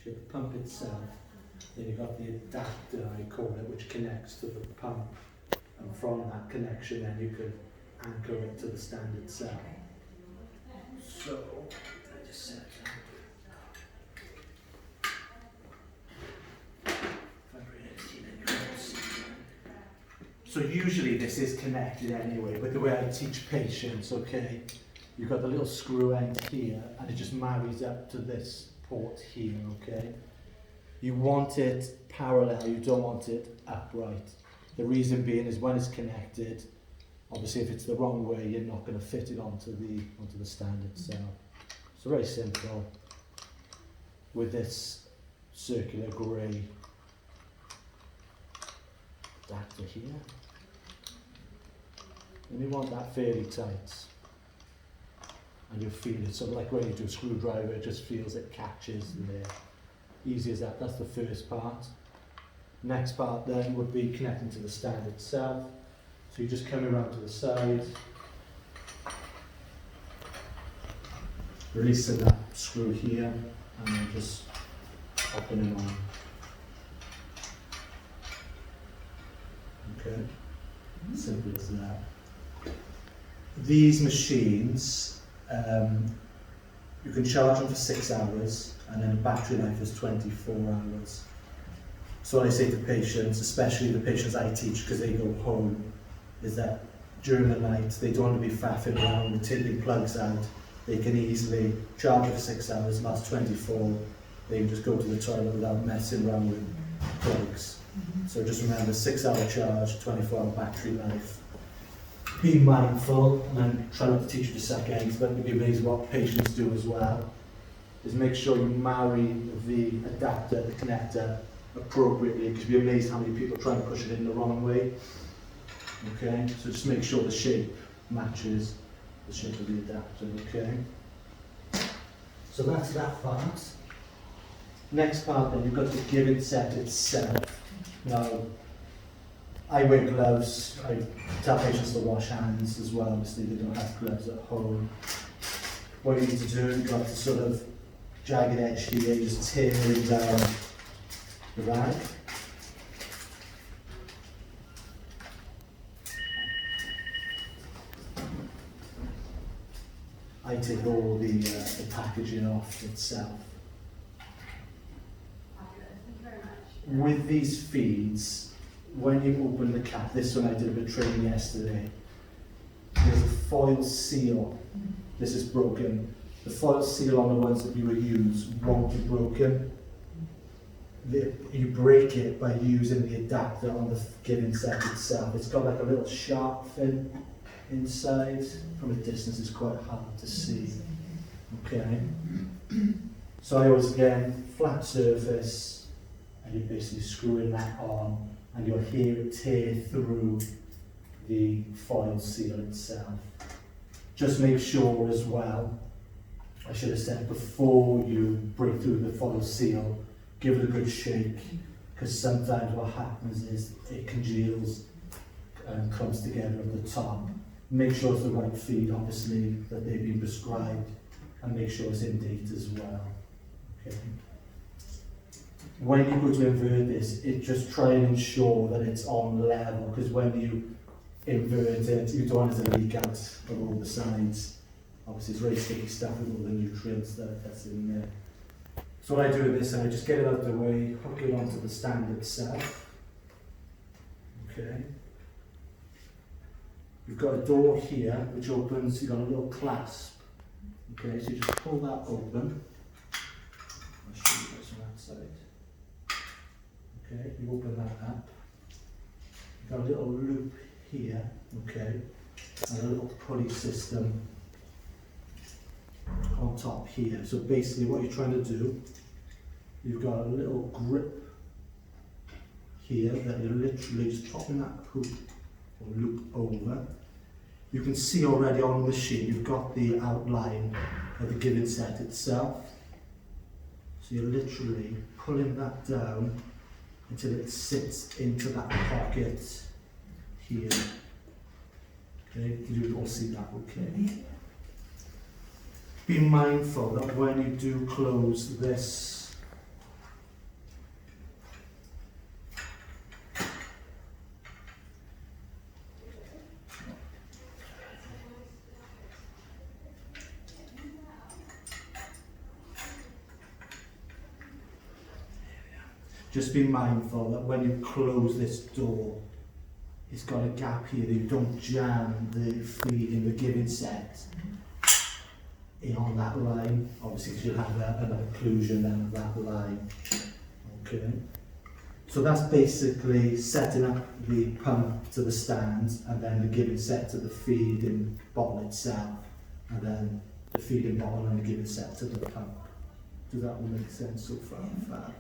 So you've got the pump itself, then you've got the adapter, I call it, which connects to the pump, and from that connection then you could anchor it to the stand itself. So, I just set it up. So usually this is connected anyway, but the way I teach patients, okay, you've got the little screw end here, and it just marries up to this port here, okay? You want it parallel, you don't want it upright. The reason being is when it's connected, obviously if it's the wrong way, you're not going to fit it onto the stand itself. So very simple with this circular grey adapter here. And you want that fairly tight. And you'll feel it, sort of like when you do a screwdriver, it just feels it catches there. Easy as that, that's the first part. Next part then would be connecting to the stand itself. So you just come around to the side, releasing that screw here, and then just popping it on. Okay, simple as that. These machines, you can charge them for 6 hours, and then the battery life is 24 hours. So what I say to patients, especially the patients I teach because they go home, is that during the night they don't want to be faffing around with taking plugs out. They can easily charge it for 6 hours, last 24, they can just go to the toilet without messing around with plugs. So just remember, 6 hour charge, 24-hour battery life. Be mindful, and I'm trying not to teach you the seconds, but you'll be amazed what patients do as well, is make sure you marry the adapter, the connector, appropriately, because you'll be amazed how many people try and push it in the wrong way. Okay, so just make sure the shape matches the shape of the adapter, okay? So that's that part. Next part then, you've got the giving set itself. Now, I wear gloves, I tell patients to wash hands as well, obviously they don't have gloves at home. What you need to do, you've got the sort of jagged edge here, you just tear down the rag. I take all the packaging off itself. With these feeds, when you open the cap, this one I did a bit of training yesterday, there's a foil seal. This is broken. The foil seal on the ones that you will use won't be broken. You break it by using the adapter on the giving set itself. It's got like a little sharp fin inside. From a distance it's quite hard to see. Okay. So I always, again, flat surface, and you're basically screwing that on, and you'll hear it tear through the foil seal itself. Just make sure as well, I should have said, before you break through the foil seal, give it a good shake, because sometimes what happens is it congeals and comes together at the top. Make sure it's the right feed, obviously, that they've been prescribed, and make sure it's in date as well. Okay. When you go to invert this, just try and ensure that it's on level, because when you invert it, you don't want it to leak out of all the sides. Obviously it's very sticky stuff with all the nutrients that's in there. So what I do with this, I just get it out of the way, hook it onto the stand itself. Okay. You've got a door here which opens, you've got a little clasp. Okay, so you just pull that open. I'll show you this on that side. Okay, you open that up. You've got a little loop here, okay, and a little pulley system on top here. So basically what you're trying to do, you've got a little grip here that you're literally just popping that hoop or loop over. You can see already on the machine you've got the outline of the giving set itself. So you're literally pulling that down until it sits into that pocket here. Okay, you all see that, okay? Be mindful that when you do close this just be mindful that when you close this door, it's got a gap here that you don't jam the feed in the giving set in on that line, obviously because you'll have an occlusion then of that line. Okay. So that's basically setting up the pump to the stand and then the giving set to the feeding bottle itself, and then the feeding bottle and the giving set to the pump. Does that all make sense so far?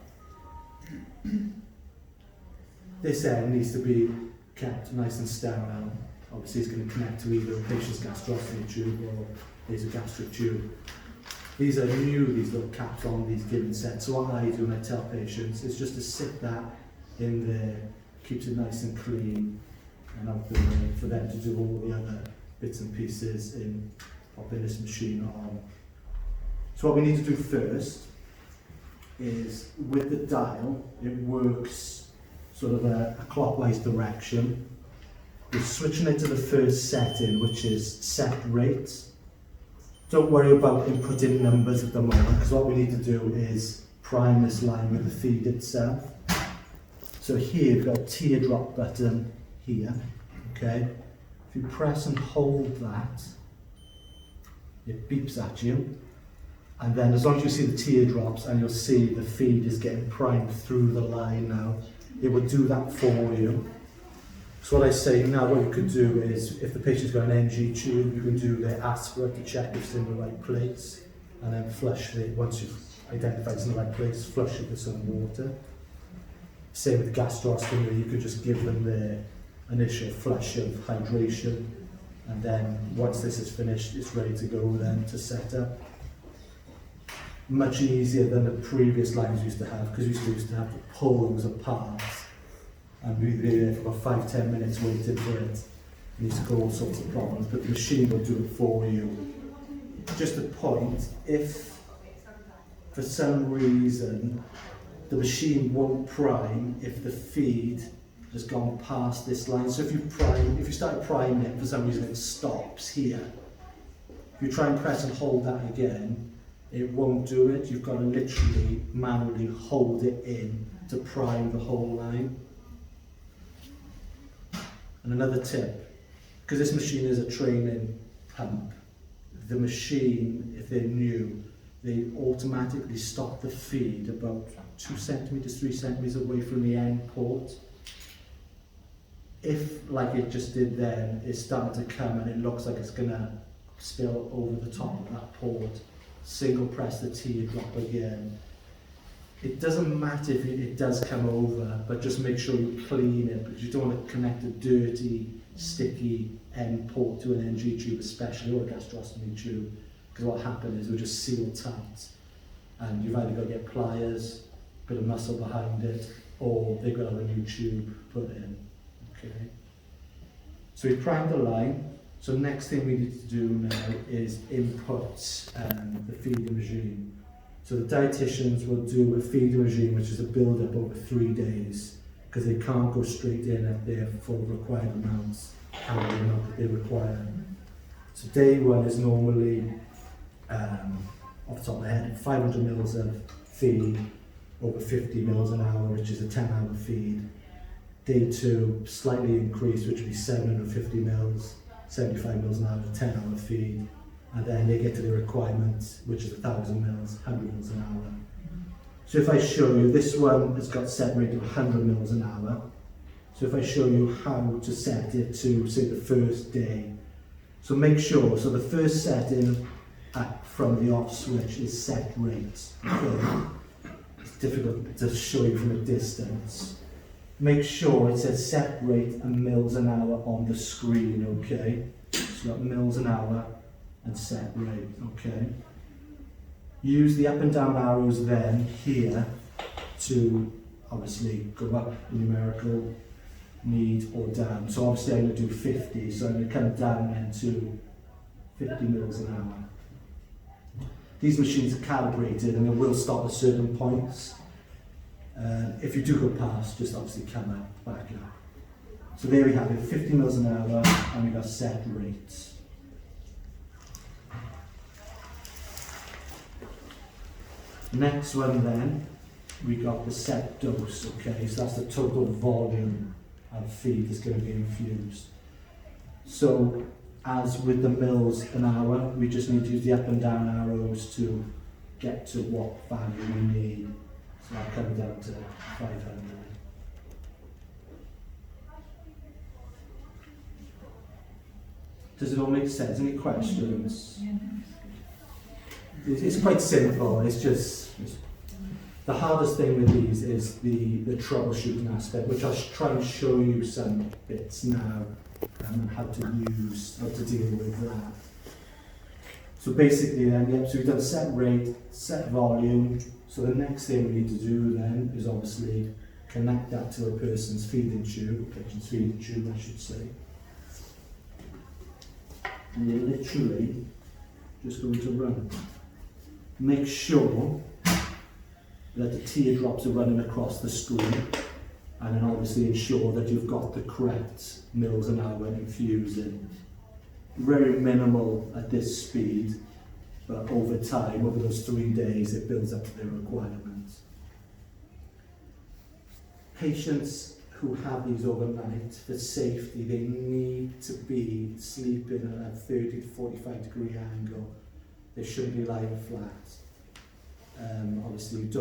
This end needs to be kept nice and sterile. Obviously it's going to connect to either a patient's gastrostomy tube or nasogastric tube. These are new, these little caps on these giving sets. So what I do when I tell patients is just to sit that in there, keeps it nice and clean and out the way for them to do all the other bits and pieces in popping this machine on. So what we need to do first is with the dial, it works sort of a clockwise direction. We're switching it to the first setting, which is set rate. Don't worry about inputting numbers at the moment, because what we need to do is prime this line with the feed itself. So here you've got a teardrop button here, okay? If you press and hold that, it beeps at you. And then as long as you see the teardrops and you'll see the feed is getting primed through the line now, it will do that for you. So what I say now, what you could do is, if the patient's got an NG tube, you can do the aspirate to check if it's in the right place, and then flush it, once you've identified it's in the right place, flush it with some water. Same with gastrostomy, you could just give them the initial flush of hydration, and then once this is finished, it's ready to go then to set up. Much easier than the previous lines we used to have, because we used to have to pull those apart and we'd be there for about 5-10 minutes waiting for it. It used to cause all sorts of problems, but the machine will do it for you. Just a point, if for some reason the machine won't prime if the feed has gone past this line. So if you start priming it, for some reason it stops here. If you try and press and hold that again, it won't do it. You've got to literally manually hold it in to prime the whole line. And another tip, because this machine is a training pump, the machine, if they're new, they automatically stop the feed about 2 centimetres, 3 centimetres away from the end port. If, like it just did then, it's starting to come and it looks like it's going to spill over the top of that port, single press the teardrop again. It doesn't matter if it does come over, but just make sure you clean it, because you don't want to connect a dirty, sticky end port to an NG tube especially, or a gastrostomy tube, because what happens is it'll just seal tight, and you've either got to get pliers, a bit of muscle behind it, or they've got to have a new tube put in. Okay. So we primed the line. So next thing we need to do now is input the feeding regime. So the dietitians will do a feeding regime, which is a build-up over 3 days, because they can't go straight in at their full required amounts, calorie amount that they require. So day one is normally, off the top of my head, 500 mils of feed over 50 mils an hour, which is a 10-hour feed. Day two, slightly increased, which would be 750 mils, 75 mils an hour, 10-hour feed. And then they get to the requirement, which is 1,000 mils, 100 mils an hour. So if I show you, this one has got set rate of 100 mils an hour. So if I show you how to set it to, say, the first day. So make sure, so the first setting from the off switch is set rate. Okay. It's difficult to show you from a distance. Make sure it says set rate and mils an hour on the screen, okay? So you've got mils an hour and set rate, okay? Use the up and down arrows then here to obviously go up numerical need or down. So obviously I'm going to do 50, so I'm going to come down then to 50 mils an hour. These machines are calibrated and they will stop at certain points. If you do go past, just obviously come up, back up. So there we have it, 50 mils an hour, and we've got set rates. Next one then we got the set dose, okay, so that's the total volume of feed that's going to be infused. So as with the mils an hour, we just need to use the up and down arrows to get to what value we need. So that comes down to 500. Does it all make sense? Any questions? It's quite simple. The hardest thing with these is the troubleshooting aspect, which I'll try and show you some bits now and how to deal with that. So basically then, yep, so we've done set rate, set volume. So the next thing we need to do then is obviously connect that to a person's feeding tube, patient's feeding tube I should say. And you're literally just going to run. Make sure that the teardrops are running across the screen, and then obviously ensure that you've got the correct mils an hour infusing. Very minimal at this speed, but over time, over those 3 days, it builds up to their requirements. Patients who have these overnight, for safety, they need to be sleeping at a 30 to 45 degree angle. They shouldn't be lying flat. Obviously, it's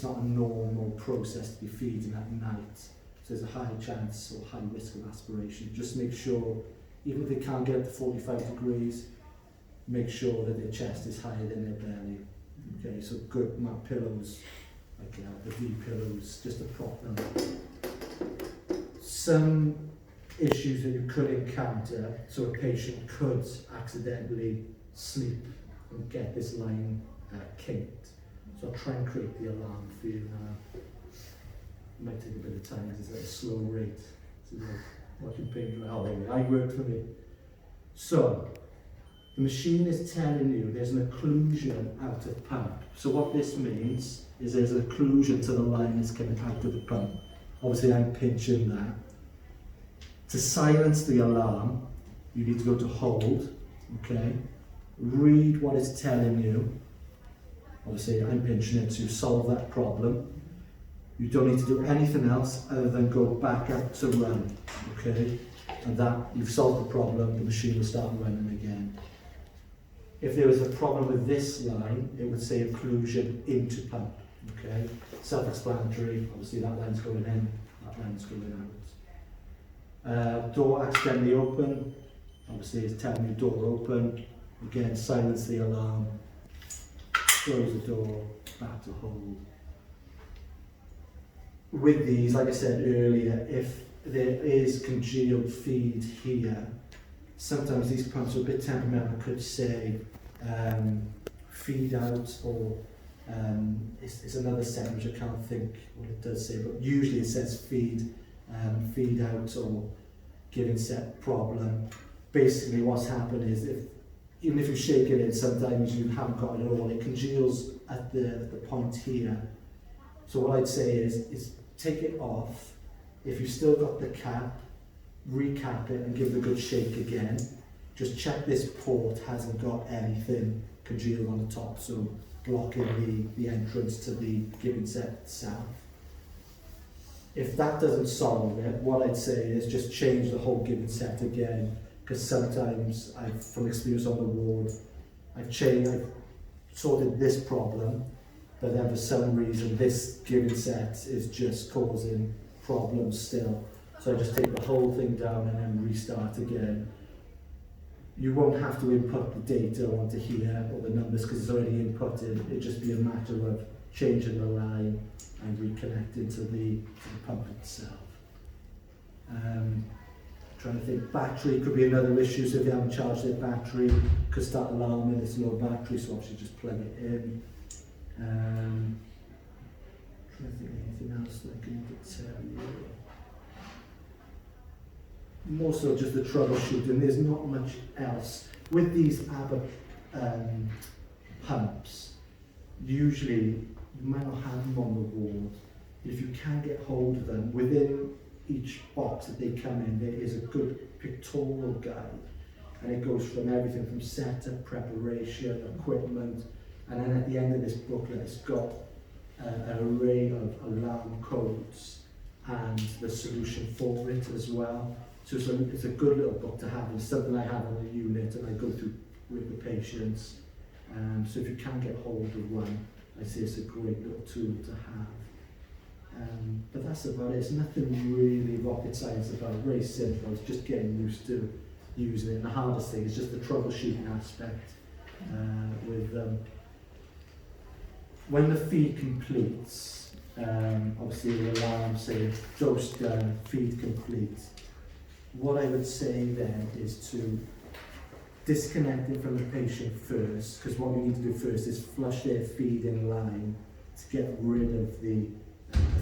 not a normal process to be feeding at night. So there's a high chance or high risk of aspiration. Just make sure, even if they can't get up to 45 degrees, make sure that their chest is higher than their belly. Okay, so good mat pillows, like the V pillows, just a prop them. Some issues that you could encounter, so a patient could accidentally sleep and get this line kinked. So I'll try and create the alarm for you now. It might take a bit of time because it's at a slow rate. So like watching paper. Oh, anyway, I worked for me. So the machine is telling you there's an occlusion out of pump. So what this means is there's an occlusion to the line that's coming out of the pump. Obviously I'm pinching that. To silence the alarm, you need to go to hold, okay? Read what it's telling you. Obviously I'm pinching it to solve that problem. You don't need to do anything else other than go back up to run, okay? And that, you've solved the problem, the machine will start running again. If there was a problem with this line, it would say occlusion into pump, okay? Self-explanatory, obviously that line's going in, that line's going out. Door accidentally open, obviously it's telling you door open. Again, silence the alarm, close the door, back to hold. With these, like I said earlier, if there is congealed feed here, sometimes these pumps are a bit temperamental, could say feed out, or it's another setting which I can't think what it does say, but usually it says feed out or giving set problem. Basically what's happened is, even if you shake it in, sometimes you haven't got it at all, it congeals at the point here. So what I'd say is take it off. If you've still got the cap, recap it and give it a good shake again. Just check this port hasn't got anything congealed on the top, so blocking the entrance to the giving set itself. If that doesn't solve it, what I'd say is just change the whole giving set again, because sometimes from experience on the ward, I've sorted this problem, but then for some reason this giving set is just causing problems still. So I just take the whole thing down and then restart again. You won't have to input the data onto here or the numbers because it's already inputted. It'd just be a matter of changing the line and reconnecting to the pump itself. Trying to think, battery could be another issue. So if you haven't charged their battery, could start alarming. It's low battery, so obviously just plug it in. Trying to think of anything else that I can tell you. More so just the troubleshooting. There's not much else with these Abbott pumps. Usually you might not have them on the ward. If you can get hold of them, within each box that they come in, there is a good pictorial guide, and it goes from everything from setup, preparation, equipment, and then at the end of this booklet it's got an array of alarm codes and the solution for it as well. So it's a good little book to have. It's something I have on the unit and I go through with the patients. So if you can get hold of one, I say it's a great little tool to have. But that's about it. It's nothing really rocket science about it. Very simple. It's just getting used to using it. And the hardest thing is just the troubleshooting aspect with them. When the feed completes, obviously the alarm saying dose done, feed complete. What I would say then is to disconnect it from the patient first, because what we need to do first is flush their feed in line to get rid of the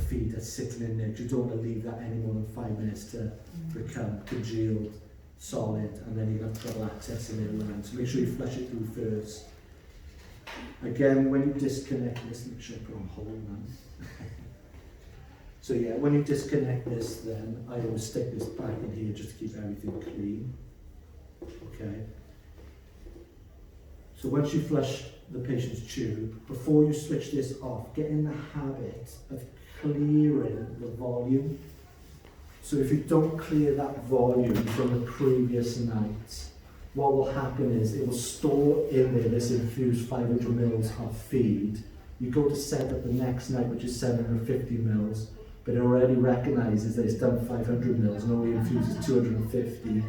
feed that's sitting in there. You don't want to leave that any more than 5 minutes to become congealed, solid, and then you're going to have trouble accessing it in line. So make sure you flush it through first. Again, when you disconnect this, make sure I put on hold now. So yeah, when you disconnect this, then I always stick this back in here just to keep everything clean. Okay. So once you flush the patient's tube, before you switch this off, get in the habit of clearing the volume. So if you don't clear that volume from the previous night, what will happen is it will store in there this infused 500 mils of feed. You go to set up the next night, which is 750 mils, but it already recognises that it's done 500 mils and only infuses 250, and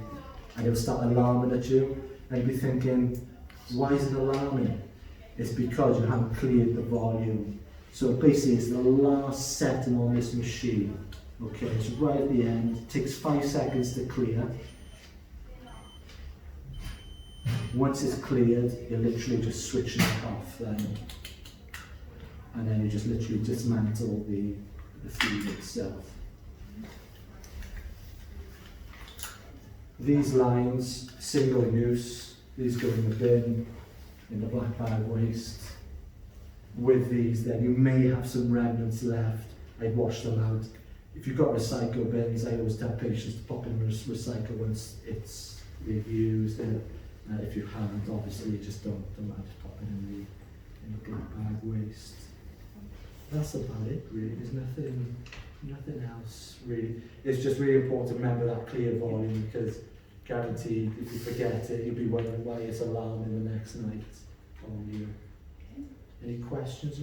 it will start alarming at you, and you'll be thinking, why is it alarming? It's because you haven't cleared the volume. So basically it's the last setting on this machine. Okay, so right at the end, it takes 5 seconds to clear. Once it's cleared, you're literally just switching it off then. And then you just literally dismantle the feed itself. These lines, single use, these go in the bin, in the black bag waste. With these then, you may have some remnants left. I'd wash them out. If you've got recycle bins, I always tell patients to pop in recycle once they've used it. If you haven't, obviously, you just don't have to pop it in the black bag waste. That's about it, really. There's nothing else, really. It's just really important to remember that clear volume, because guaranteed, if you forget it, you'll be wondering why it's alarming the next night on you. Any questions?